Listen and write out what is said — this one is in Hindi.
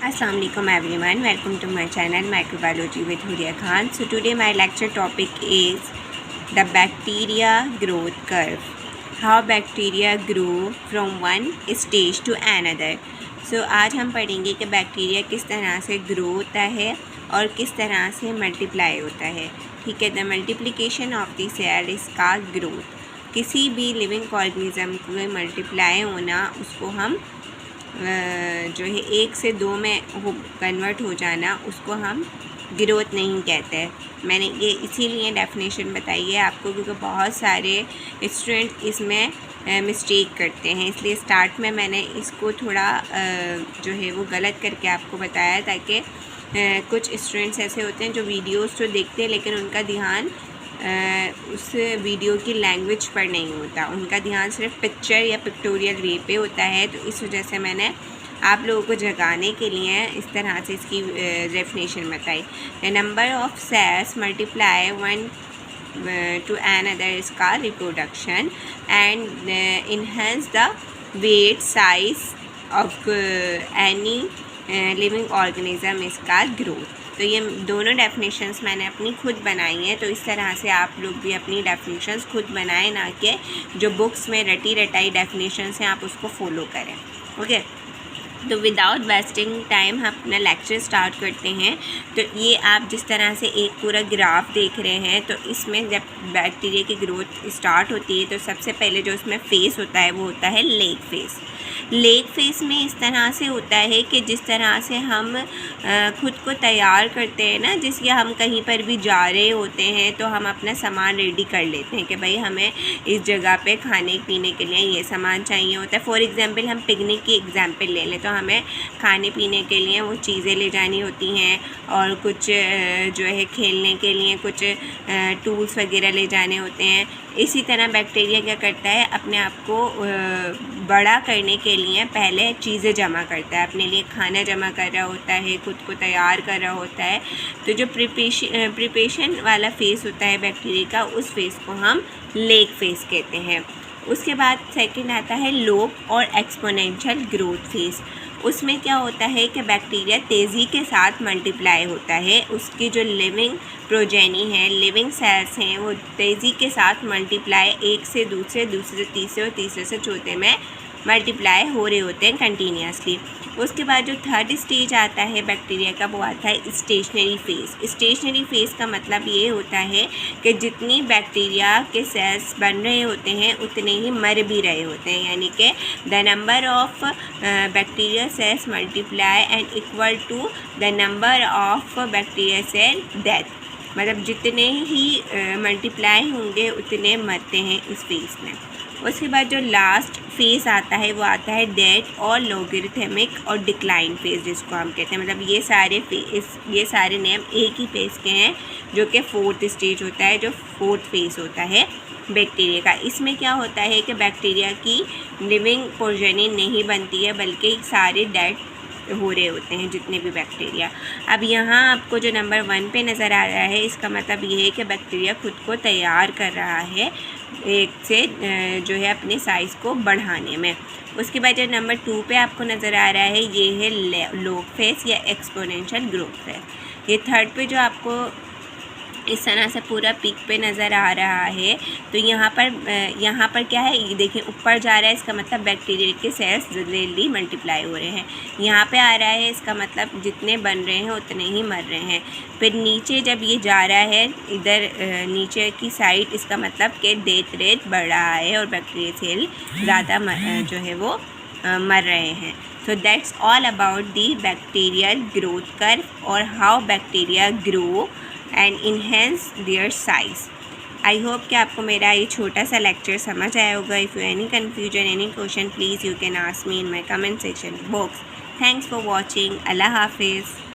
Assalamualaikum everyone, welcome to my channel Microbiology with Huria Khan. So today my lecture topic is the bacteria growth curve. How bacteria grow from one stage to another. So आज हम पढ़ेंगे कि बैक्टीरिया किस तरह से ग्रो होता है और किस तरह से मल्टीप्लाई होता है. ठीक है, the multiplication of the cell is called growth. किसी भी लिविंग ऑर्गेनिज्म को मल्टीप्लाई होना, उसको हम जो है 1 से 2 में कन्वर्ट हो जाना, उसको हम ग्रोथ नहीं कहते हैं. मैंने ये इसीलिए डेफिनेशन बताई है आपको, क्योंकि बहुत सारे स्टूडेंट इसमें मिस्टेक करते हैं. इसलिए स्टार्ट में मैंने इसको थोड़ा जो है वो गलत करके आपको बताया, ताकि कुछ स्टूडेंट्स ऐसे होते हैं जो वीडियोस तो देखते हैं लेकिन उनका ध्यान उस वीडियो की लैंग्वेज पर नहीं होता, उनका ध्यान सिर्फ पिक्चर या पिक्टोरियल वे पे होता है. तो इस वजह से मैंने आप लोगों को जगाने के लिए इस तरह से इसकी डेफिनेशन बताई. The number of cells multiply one to another is called reproduction, and enhance the weight size of any living organism is called growth. तो ये दोनों डेफिनेशंस मैंने अपनी खुद बनाई हैं. तो इस तरह से आप लोग भी अपनी डेफिनेशंस खुद बनाएं, ना कि जो बुक्स में रटी रटाई डेफिनेशंस हैं आप उसको फॉलो करें. ओके, तो विदाउट वेस्टिंग टाइम हम अपना लेक्चर स्टार्ट करते हैं. तो ये आप जिस तरह से एक पूरा ग्राफ देख रहे हैं, तो इसमें जब बैक्टीरिया की ग्रोथ स्टार्ट होती है तो सबसे पहले जो उसमें फेस होता है वो होता है लेग फेस. लेग फेस में इस तरह से होता है कि जिस तरह से हम खुद को तैयार करते हैं ना, जिसके हम कहीं पर भी जा रहे होते हैं तो हम अपना सामान रेडी कर लेते हैं कि भाई हमें इस जगह पे खाने पीने के लिए ये सामान चाहिए होता है. फॉर एग्ज़ाम्पल हम पिकनिक की एग्ज़ाम्पल ले लें, तो हमें खाने पीने के लिए वो चीज़ें ले जानी होती हैं और कुछ जो है खेलने के लिए कुछ टूल्स वगैरह ले जाने होते हैं. इसी तरह बैक्टीरिया क्या करता है, अपने आप को बड़ा करने के लिए पहले चीज़ें जमा करता है, अपने लिए खाना जमा कर रहा होता है, खुद को तैयार कर रहा होता है. तो जो प्रिपरेशन वाला फेस होता है बैक्टीरिया का, उस फेस को हम लेग फेस कहते हैं. उसके बाद सेकंड आता है लोब और एक्सपोनेंशियल ग्रोथ फेस. उसमें क्या होता है कि बैक्टीरिया तेज़ी के साथ मल्टीप्लाई होता है. उसकी जो लिविंग प्रोजेनी है, लिविंग सेल्स हैं, वो तेज़ी के साथ मल्टीप्लाई एक से दूसरे से तीसरे और तीसरे से चौथे में मल्टीप्लाई हो रहे होते हैं कंटिन्यूसली. उसके बाद जो थर्ड स्टेज आता है बैक्टीरिया का, वो आता है स्टेशनरी फेस. स्टेशनरी फेस का मतलब ये होता है कि जितनी बैक्टीरिया के सेल्स बन रहे होते हैं उतने ही मर भी रहे होते हैं, यानी कि the number of bacteria cells multiply and equal to the number of bacteria cell death. मतलब जितने ही मल्टीप्लाई होंगे उतने मरते हैं इस फेस में. उसके बाद जो लास्ट फेज़ आता है वो आता है डेथ और लॉगरिथमिक और डिक्लाइन फेज़, जिसको हम कहते हैं. मतलब ये सारे नेम एक ही फेज़ के हैं, जो कि फोर्थ स्टेज होता है, जो फोर्थ फेज़ होता है बैक्टीरिया का. इसमें क्या होता है कि बैक्टीरिया की लिविंग प्रोजेनी नहीं बनती है, बल्कि सारे डेथ हो रहे होते हैं जितने भी बैक्टीरिया. अब यहाँ आपको जो नंबर 1 पे नज़र आ रहा है, इसका मतलब ये है कि बैक्टीरिया खुद को तैयार कर रहा है एक से जो है अपने साइज़ को बढ़ाने में. उसके बाद जो नंबर 2 पे आपको नज़र आ रहा है, ये है लॉग फेस या एक्सपोनेंशियल ग्रोथ फेस. ये थर्ड पे जो आपको इस तरह से पूरा पीक पे नज़र आ रहा है, तो यहाँ पर क्या है, ये देखिए ऊपर जा रहा है, इसका मतलब बैक्टीरिया के सेल्स जल्दी मल्टीप्लाई हो रहे हैं. यहाँ पे आ रहा है, इसका मतलब जितने बन रहे हैं उतने ही मर रहे हैं. फिर नीचे जब ये जा रहा है इधर नीचे की साइड, इसका मतलब कि डेथ रेट बढ़ रहा है और बैक्टीरिया सेल ज़्यादा जो है वो मर रहे हैं. So that's all about the bacterial growth curve or how bacteria grow and enhance their size. I hope कि आपको मेरा ये छोटा सा लेक्चर समझ आया होगा. If you any confusion, any question, please you can ask me in my comment section box. Thanks for watching. Allah Hafiz.